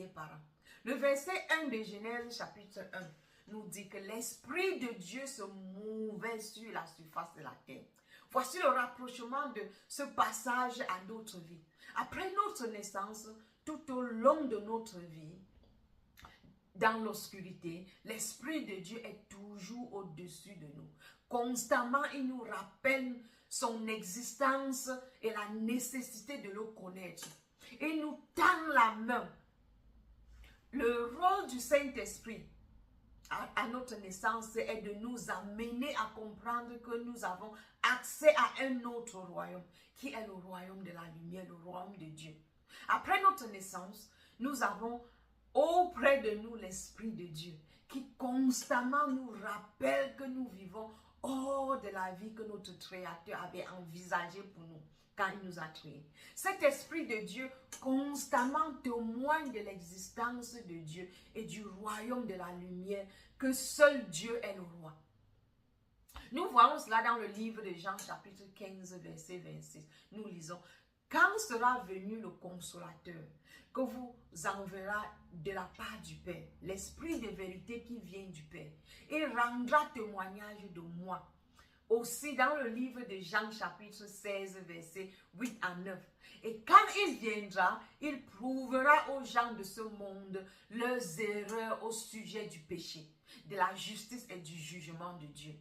par an. Le verset 1 de Genèse chapitre 1 nous dit que l'Esprit de Dieu se mouvait sur la surface de la terre. Voici le rapprochement de ce passage à notre vie. Après notre naissance, tout au long de notre vie, dans l'obscurité, l'Esprit de Dieu est toujours au-dessus de nous. Constamment, il nous rappelle son existence et la nécessité de le connaître. Il nous tend la main. Le rôle du Saint-Esprit à notre naissance est de nous amener à comprendre que nous avons accès à un autre royaume, qui est le royaume de la lumière, le royaume de Dieu. Après notre naissance, nous avons auprès de nous l'Esprit de Dieu, qui constamment nous rappelle que nous vivons hors de la vie que notre Créateur avait envisagée pour nous quand il nous a créés. Cet Esprit de Dieu constamment témoigne de l'existence de Dieu et du royaume de la lumière, que seul Dieu est le roi. Nous voyons cela dans le livre de Jean chapitre 15 verset 26. Nous lisons: quand sera venu le Consolateur, que vous enverra de la part du Père, l'Esprit de vérité qui vient du Père, il rendra témoignage de moi. Aussi dans le livre de Jean chapitre 16 versets 8 à 9. Et quand il viendra, il prouvera aux gens de ce monde leurs erreurs au sujet du péché, de la justice et du jugement de Dieu.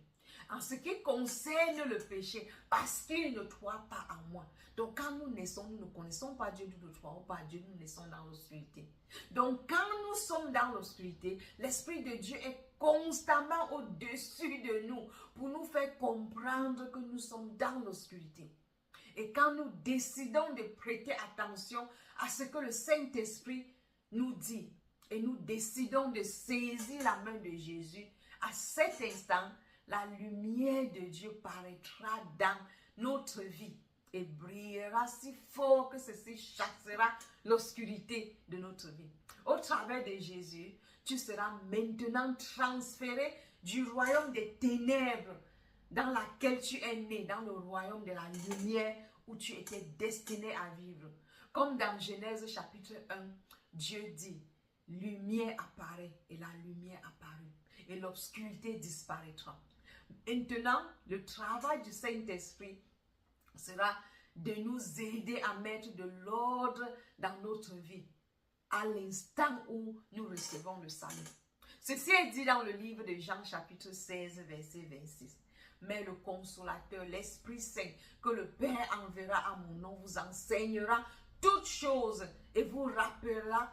En ce qui concerne le péché, parce qu'il ne croit pas en moi. Donc quand nous naissons, nous ne connaissons pas Dieu, nous ne croyons pas à Dieu, nous naissons dans l'obscurité. Donc quand nous sommes dans l'obscurité, l'Esprit de Dieu est constamment au-dessus de nous pour nous faire comprendre que nous sommes dans l'obscurité. Et quand nous décidons de prêter attention à ce que le Saint-Esprit nous dit et nous décidons de saisir la main de Jésus, à cet instant, la lumière de Dieu paraîtra dans notre vie et brillera si fort que ceci chassera l'obscurité de notre vie. Au travers de Jésus, tu seras maintenant transféré du royaume des ténèbres dans lequel tu es né, dans le royaume de la lumière où tu étais destiné à vivre. Comme dans Genèse chapitre 1, Dieu dit: lumière apparaît et la lumière apparut et l'obscurité disparaîtra. Maintenant, le travail du Saint-Esprit sera de nous aider à mettre de l'ordre dans notre vie à l'instant où nous recevons le salut. Ceci est dit dans le livre de Jean chapitre 16 verset 26. Mais le Consolateur, l'Esprit Saint, que le Père enverra à mon nom, vous enseignera toutes choses et vous rappellera